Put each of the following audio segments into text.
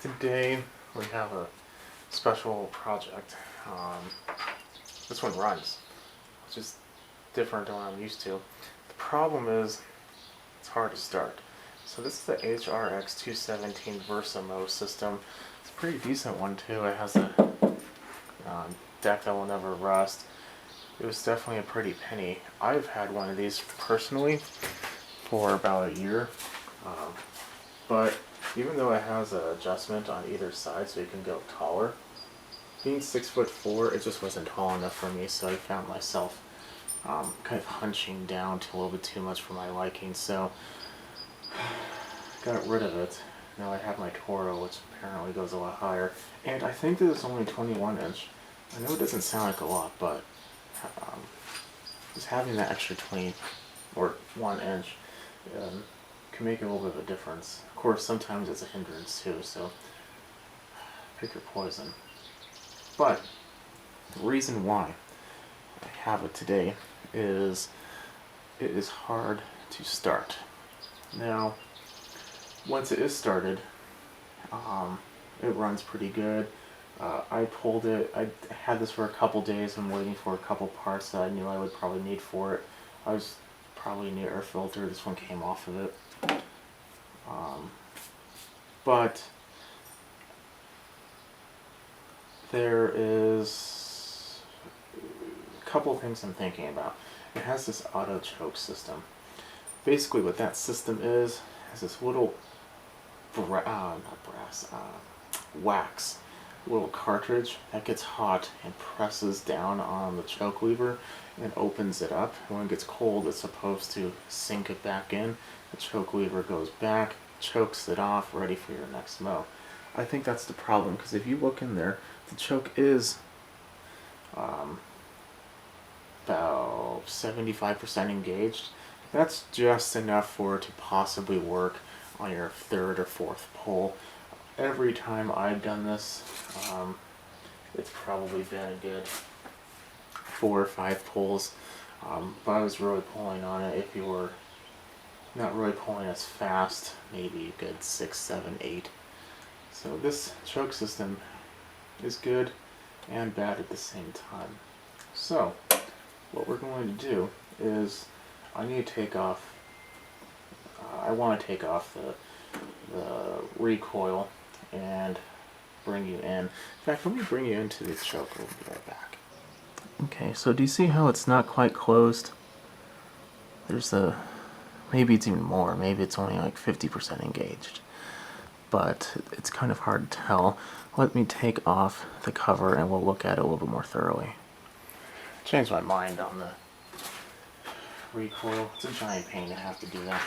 Today we have a special project. This one runs. It's just different than what I'm used to. The problem is it's hard to start. So this is the HRX 217 Versamo system. It's a pretty decent one too. It has a deck that will never rust. It was definitely a pretty penny. I've had one of these personally for about a year. But even though it has an adjustment on either side so you can go taller, being 6'4", it just wasn't tall enough for me, so I found myself kind of hunching down to a little bit too much for my liking, so got rid of it. Now I have my Toro, which apparently goes a lot higher, and I think that it's only 21 inch. I know it doesn't sound like a lot, but just having that extra 20 or 1 inch can make a little bit of a difference. Of course, sometimes it's a hindrance too, so pick your poison. But the reason why I have it today is it is hard to start. Now, once it is started, it runs pretty good. I pulled it, I had this for a couple days. I'm waiting for a couple parts that I knew I would probably need for it. I was probably new air filter, this one came off of it. But there is a couple of things I'm thinking about. It has this auto choke system. Basically what that system is, has this little wax, little cartridge that gets hot and presses down on the choke lever and opens it up. When it gets cold, it's supposed to sink it back in. The choke lever goes back, chokes it off, ready for your next mow. I think that's the problem, because if you look in there, the choke is about 75% engaged. That's just enough for it to possibly work on your third or fourth pull. Every time I've done this, it's probably been a good 4 or 5 pulls. But I was really pulling on it. If you were not really pulling as fast, maybe a good 6, 7, 8. So this choke system is good and bad at the same time. So what we're going to do is I need to take off, I want to take off the recoil and bring you in. In fact, let me bring you into the choke. We'll be right back. Okay, so do you see how it's not quite closed? There's maybe it's even more, maybe it's only like 50% engaged. But it's kind of hard to tell. Let me take off the cover and we'll look at it a little bit more thoroughly. Changed my mind on the recoil. It's a giant pain to have to do that.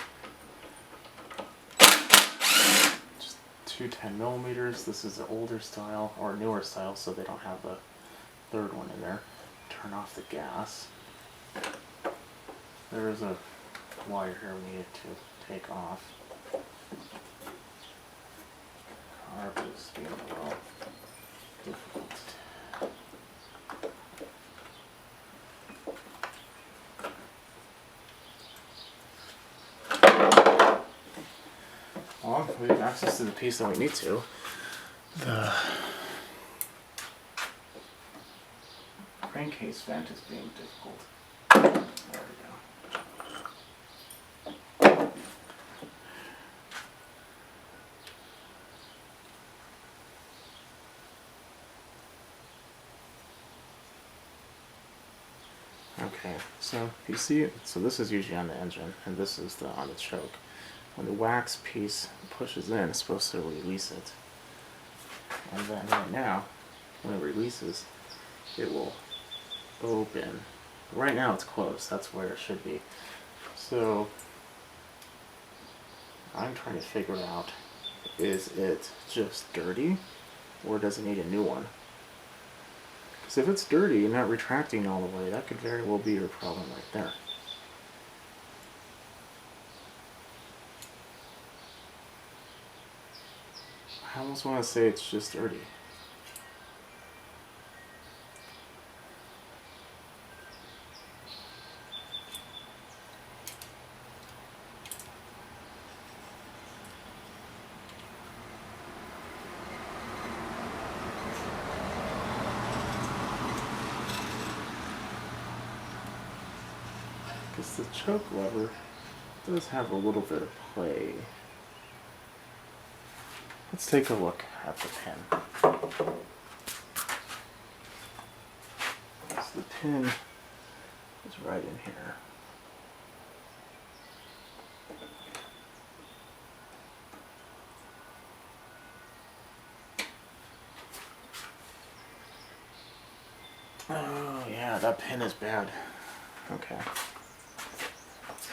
Just two 10mm. This is the older style, or newer style, so they don't have the third one in there. Turn off the gas. There is a wire here we need to take off. Carb is being a little difficult. Well, we have access to the piece that we need to. The crankcase vent is being difficult. There we go. Okay, so you see, so this is usually on the engine, and this is on the choke. When the wax piece pushes in, it's supposed to release it. And then right now, when it releases, it will open. Right now it's closed, that's where it should be. So, I'm trying to figure out, is it just dirty, or does it need a new one? Because if it's dirty and not retracting all the way, that could very well be your problem right there. I almost want to say it's just dirty. because the choke lever does have a little bit of play. Let's take a look at the pin. So the pin is right in here. Oh yeah, that pin is bad. Okay.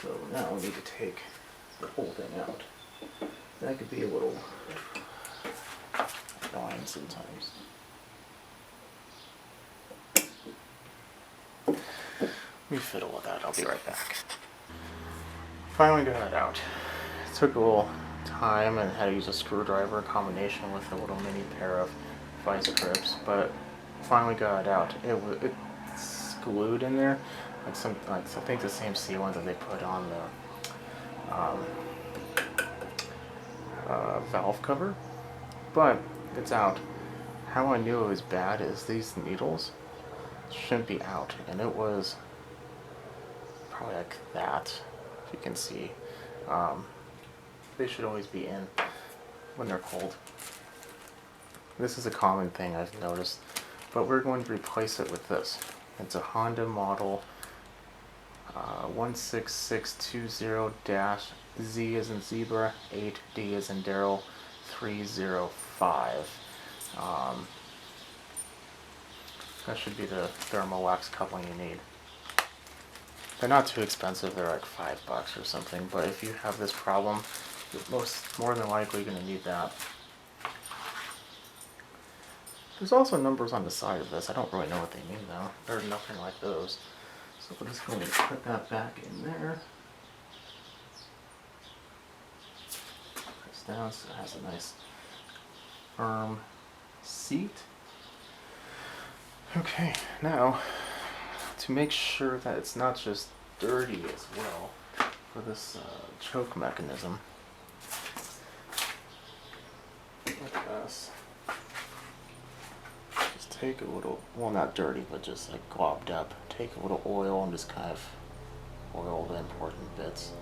So now we need to take the whole thing out. That could be a little annoying sometimes. Let me fiddle with that, I'll be right back. Finally got it out. It took a little time and had to use a screwdriver in combination with a little mini pair of vice grips, but finally got it out. It's glued in there, I think the same sealant that they put on the valve cover, but it's out. How I knew it was bad is these needles shouldn't be out, and it was probably like that, if you can see. They should always be in when they're cold. This is a common thing I've noticed, but we're going to replace it with this. It's a Honda model 16620-Z as in zebra, 8D as in Daryl, 305. That should be the thermal wax coupling you need. They're not too expensive, they're like $5 or something, but if you have this problem, you're more than likely going to need that. There's also numbers on the side of this. I don't really know what they mean though. There's nothing like those. So we're just going to put that back in there. Press down so it has a nice firm seat. Okay, now to make sure that it's not just dirty as well for this choke mechanism, like this. Just take a little, well, not dirty, but just like globbed up. Take a little oil and just kind of oil the important bits.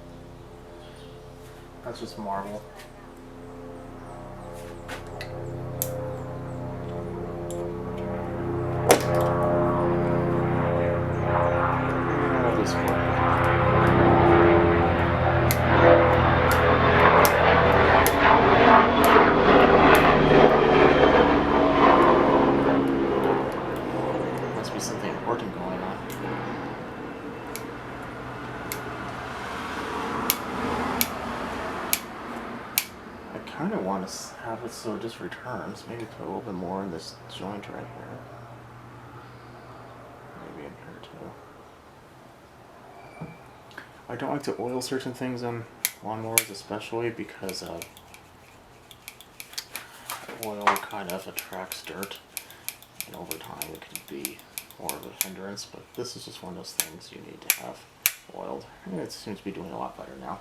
That's just marble. This way. Must be something important going on. I kind of want to have it so it just returns. Maybe put a little bit more in this joint right here. Maybe in here too. I don't like to oil certain things on lawnmowers, especially because oil kind of attracts dirt, and over time it can be more of a hindrance, but this is just one of those things you need to have oiled, and it seems to be doing a lot better now.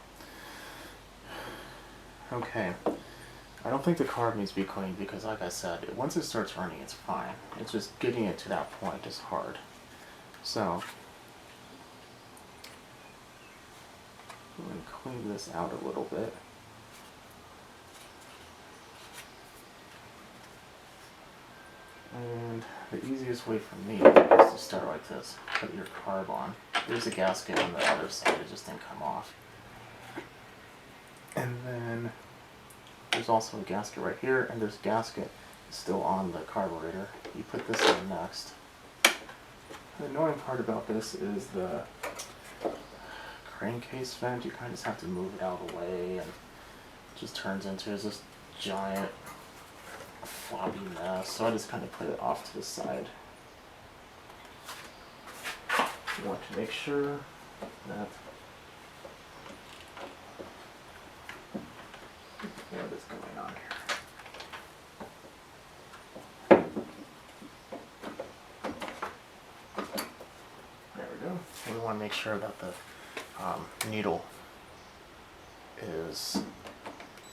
Okay, I don't think the carb needs to be cleaned because, like I said, once it starts running it's fine. It's just getting it to that point is hard. So I'm going to clean this out a little bit. And the easiest way for me is to start like this. Put your carb on. There's a gasket on the other side, it just didn't come off. And then there's also a gasket right here, and there's a gasket still on the carburetor. You put this in next. The annoying part about this is the crankcase vent. You kind of just have to move it out of the way, and it just turns into this giant floppy mess. So I just kind of put it off to the side. You want to make sure that what is going on here. There we go. We want to make sure that the needle is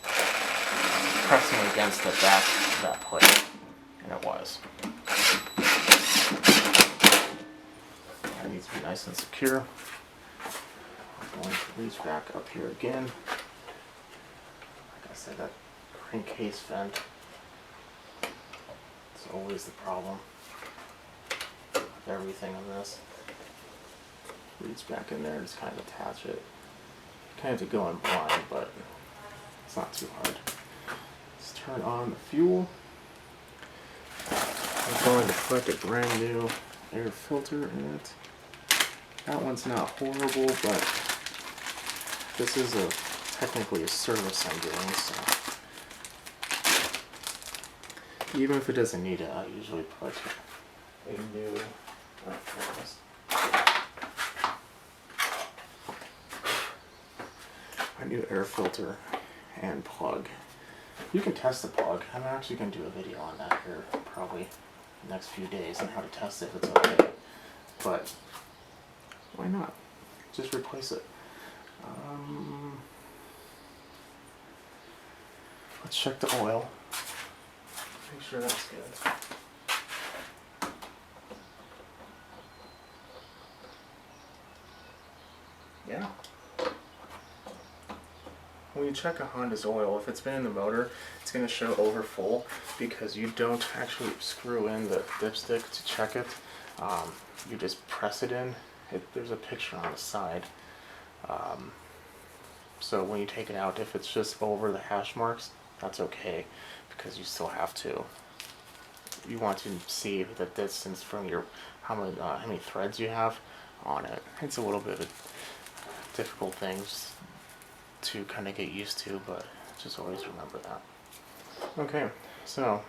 pressing against the back of that plate, and it was. That needs to be nice and secure. reach back up here again. Like I said, that crankcase vent is always the problem with everything on this. Reach back in there and just kind of attach it. Kind of have to go in blind, but it's not too hard. Let's turn on the fuel. I'm going to put a brand new air filter in it. That one's not horrible, but this is technically a service I'm doing, so even if it doesn't need it, I usually put a new air filter and plug. You can test the plug. I'm actually going to do a video on that here probably the next few days on how to test it if it's okay. But why not? Just replace it. Let's check the oil. Make sure that's good. Yeah. When you check a Honda's oil, if it's been in the motor, it's going to show over full because you don't actually screw in the dipstick to check it. You just press it in. There's a picture on the side. So when you take it out, if it's just over the hash marks, that's okay because you still have to. You want to see the distance from your how many threads you have on it. It's a little bit of a difficult thing to kind of get used to, but just always remember that. Okay, so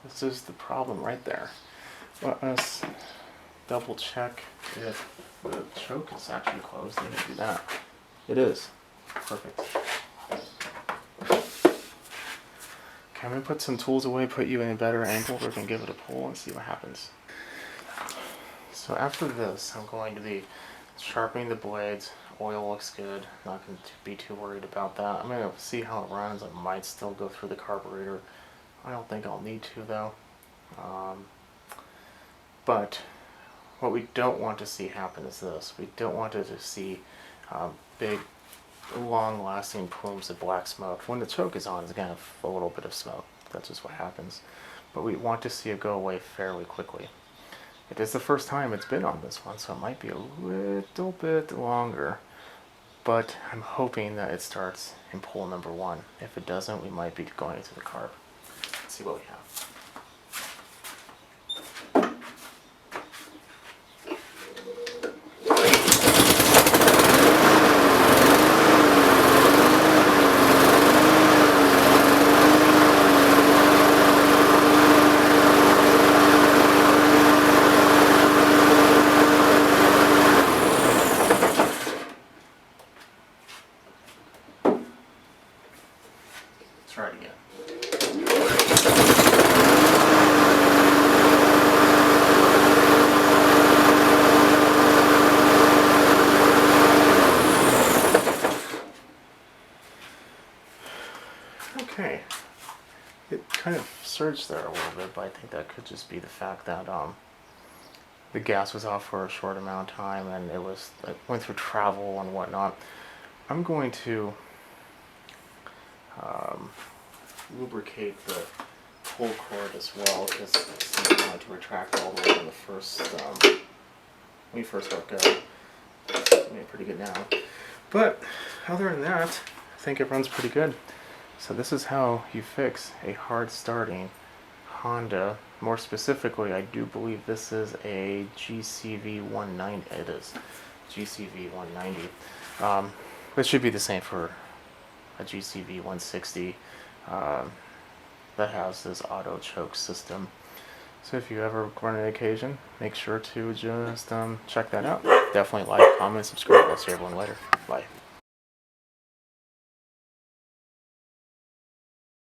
this is the problem right there. Let us double check if the choke is actually closed. Let me do that. It is. Perfect. Okay, I'm going to put some tools away, put you in a better angle. We're going to give it a pull and see what happens. So after this, I'm going to be sharpening the blades. Oil looks good. Not going to be too worried about that. I'm going to see how it runs. I might still go through the carburetor. I don't think I'll need to though. But what we don't want to see happen is this. We don't want to see big, long-lasting plumes of black smoke. When the choke is on, it's going to have a little bit of smoke. That's just what happens. But we want to see it go away fairly quickly. It is the first time it's been on this one, so it might be a little bit longer. But I'm hoping that it starts in pull number 1. If it doesn't, we might be going into the carb. Let's see what we have. Try it again. Okay. It kind of surged there a little bit, but I think that could just be the fact that the gas was off for a short amount of time and it went through travel and whatnot. I'm going to lubricate the pull cord as well because I wanted to retract all the way in the first when we first got going. It's doing pretty good now. But other than that, I think it runs pretty good. So this is how you fix a hard starting Honda. More specifically, I do believe this is a GCV 190. It is GCV 190. This should be the same for a GCV 160 that has this auto choke system. So if you ever run an occasion, make sure to just check that out. Definitely like, comment, subscribe. I'll see everyone later. Bye.